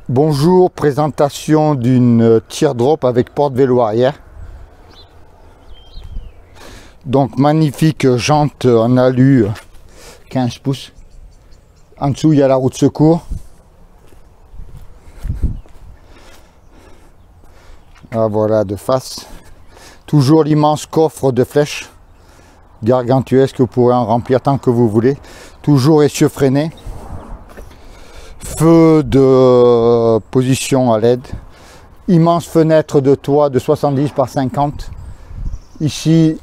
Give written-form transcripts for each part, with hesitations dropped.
Bonjour, présentation d'une teardrop avec porte-vélo arrière. Donc magnifique jante en alu 15 pouces. En dessous il y a la roue de secours. Ah, voilà de face. Toujours l'immense coffre de flèches gargantuesque, vous pourrez en remplir tant que vous voulez. Toujours essieu freiné. Feu de position à LED, immense fenêtre de toit de 70 par 50, ici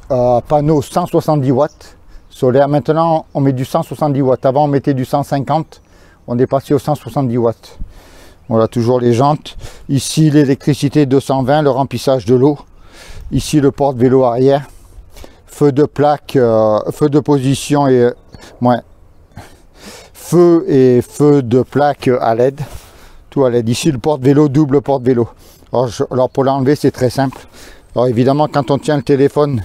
panneau 170 watts solaire. Maintenant on met du 170 watts, avant on mettait du 150, on est passé au 170 watts. Voilà, toujours les jantes, ici l'électricité 220, le remplissage de l'eau, ici le porte-vélo arrière, feu de plaque, feu de position et feu et feu de plaque à LED, tout à LED. Ici le porte-vélo, double porte-vélo. Alors pour l'enlever c'est très simple. Alors évidemment quand on tient le téléphone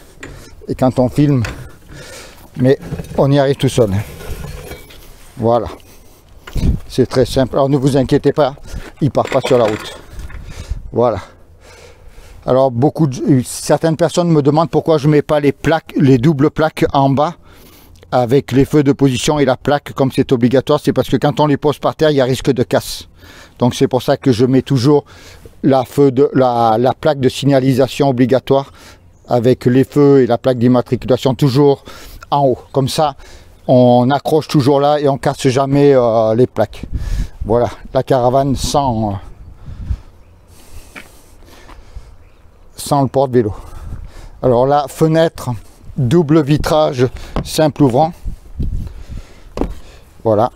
et quand on filme, mais on y arrive tout seul. Voilà, c'est très simple. Alors ne vous inquiétez pas, il part pas sur la route. Voilà. Alors certaines personnes me demandent pourquoi je mets pas les plaques, les doubles plaques en bas, avec les feux de position et la plaque comme c'est obligatoire. C'est parce que quand on les pose par terre il y a risque de casse, donc c'est pour ça que je mets toujours la plaque de signalisation obligatoire avec les feux et la plaque d'immatriculation toujours en haut, comme ça on accroche toujours là et on casse jamais les plaques. Voilà la caravane sans le porte-vélo. Alors la fenêtre double vitrage simple ouvrant, voilà.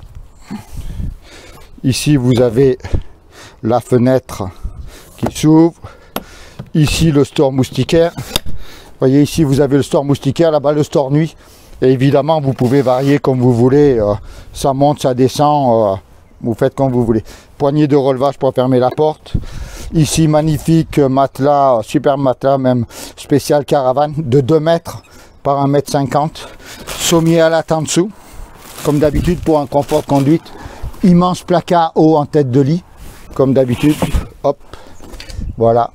Ici vous avez la fenêtre qui s'ouvre, ici le store moustiquaire. Vous voyez ici vous avez le store moustiquaire, là-bas le store nuit, et évidemment vous pouvez varier comme vous voulez, ça monte, ça descend, vous faites comme vous voulez. Poignée de relevage pour fermer la porte. Ici magnifique matelas, super matelas même spécial caravane de 2 mètres par 1,50 m, sommier à latte en dessous, comme d'habitude pour un confort de conduite. Immense placard haut en tête de lit, comme d'habitude. Hop, voilà.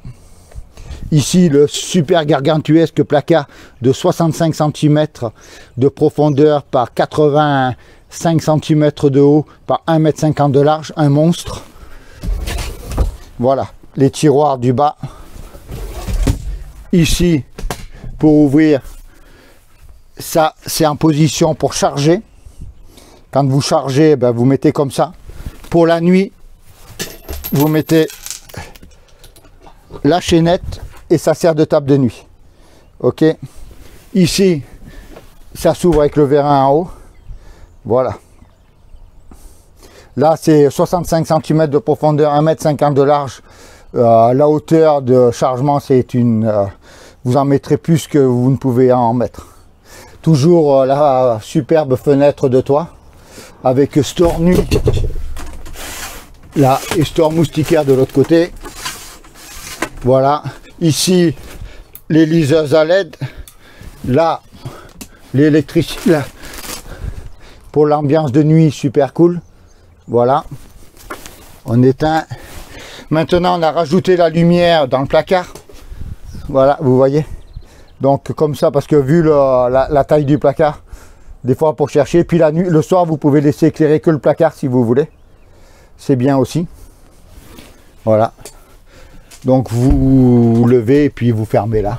Ici le super gargantuesque placard de 65 cm de profondeur par 85 cm de haut par 1,50 m de large, un monstre. Voilà, les tiroirs du bas. Ici, pour ouvrir, ça c'est en position pour charger. Quand vous chargez, ben, vous mettez comme ça. Pour la nuit, vous mettez la chaînette et ça sert de table de nuit. Ok. Ici, ça s'ouvre avec le vérin en haut. Voilà. Là, c'est 65 cm de profondeur, 1,50 m de large. La hauteur de chargement, c'est une... vous en mettrez plus que vous ne pouvez en mettre. Toujours la superbe fenêtre de toit avec store nuit là et store moustiquaire de l'autre côté. Voilà, ici les liseuses à LED, là l'électricité là, pour l'ambiance de nuit, super cool. Voilà, on éteint. Maintenant on a rajouté la lumière dans le placard, voilà, vous voyez. Donc comme ça, parce que vu la taille du placard, des fois pour chercher, puis la nuit, le soir vous pouvez laisser éclairer que le placard si vous voulez, c'est bien aussi. Voilà, donc vous levez et puis vous fermez là,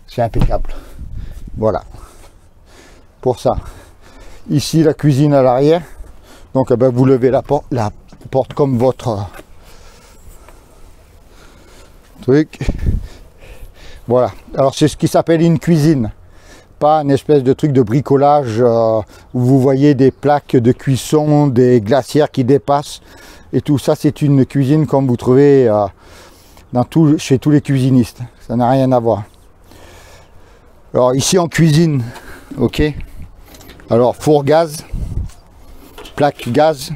c'est impeccable. Voilà, pour ça. Ici la cuisine à l'arrière, donc ben, vous levez la porte comme votre truc. Voilà, alors c'est ce qui s'appelle une cuisine, pas une espèce de truc de bricolage où vous voyez des plaques de cuisson, des glacières qui dépassent et tout ça. C'est une cuisine comme vous trouvez chez tous les cuisinistes, ça n'a rien à voir. Alors ici en cuisine, ok, alors four gaz, plaque gaz.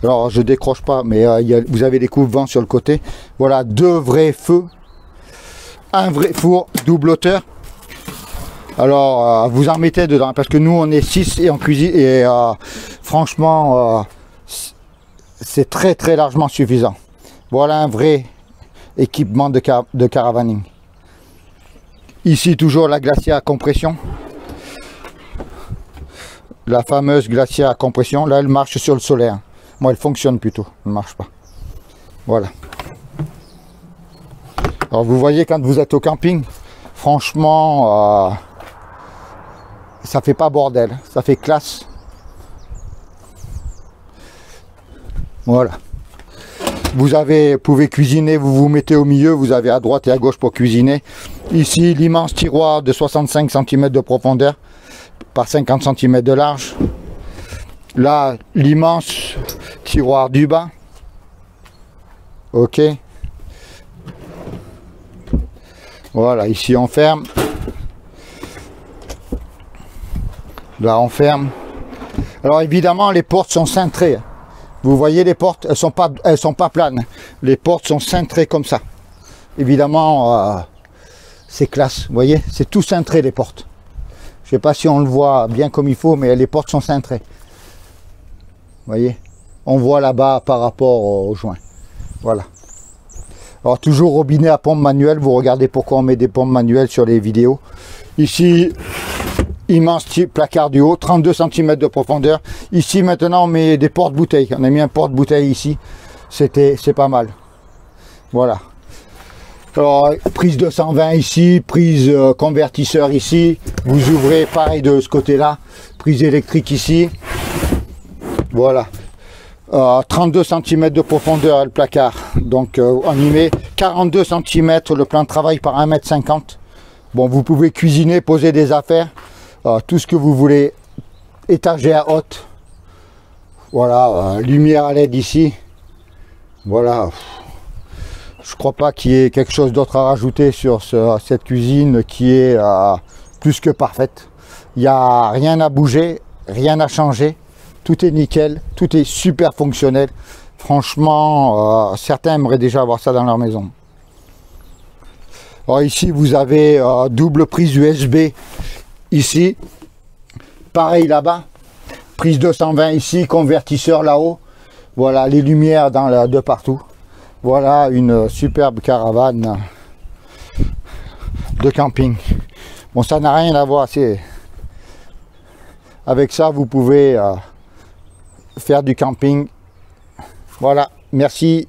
Alors je décroche pas, mais vous avez des coupe-vents sur le côté. Voilà, 2 vrais feux. Un vrai four double hauteur. Alors vous en mettez dedans parce que nous on est 6 et en cuisine et franchement c'est très largement suffisant. Voilà un vrai équipement de caravaning. Ici toujours la glacière à compression. La fameuse glacière à compression. Là elle marche sur le solaire. Moi elle fonctionne plutôt, elle ne marche pas. Voilà. Alors vous voyez quand vous êtes au camping, franchement, ça fait pas bordel, ça fait classe. Voilà. Vous pouvez cuisiner, vous vous mettez au milieu, vous avez à droite et à gauche pour cuisiner. Ici, l'immense tiroir de 65 cm de profondeur par 50 cm de large. Là, l'immense tiroir du bas. Ok. Voilà, ici on ferme. Là on ferme. Alors évidemment, les portes sont cintrées. Vous voyez les portes, elles sont pas planes. Les portes sont cintrées comme ça. Évidemment, c'est classe. Vous voyez, c'est tout cintré les portes. Je ne sais pas si on le voit bien comme il faut, mais les portes sont cintrées. Vous voyez, on voit là-bas par rapport aux joints. Voilà. Alors toujours robinet à pompe manuelle. Vous regardez pourquoi on met des pompes manuelles sur les vidéos. Ici, immense placard du haut, 32 cm de profondeur. Ici maintenant on met des porte-bouteilles. On a mis un porte-bouteille ici. C'est pas mal. Voilà. Alors prise 220 ici, prise convertisseur ici. Vous ouvrez pareil de ce côté-là. Prise électrique ici. Voilà. 32 cm de profondeur le placard. Donc on y met 42 cm le plan de travail par 1,50 m. Bon, vous pouvez cuisiner, poser des affaires. Tout ce que vous voulez, étagère haute, voilà, lumière à LED ici, voilà, je crois pas qu'il y ait quelque chose d'autre à rajouter sur cette cuisine qui est plus que parfaite. Il n'y a rien à bouger, rien à changer, tout est nickel, tout est super fonctionnel. Franchement, certains aimeraient déjà avoir ça dans leur maison. Alors ici vous avez double prise USB. Ici, pareil là-bas, prise 220 ici, convertisseur là-haut. Voilà, les lumières de partout. Voilà une superbe caravane de camping. Bon, ça n'a rien à voir. Avec ça, vous pouvez faire du camping. Voilà, merci.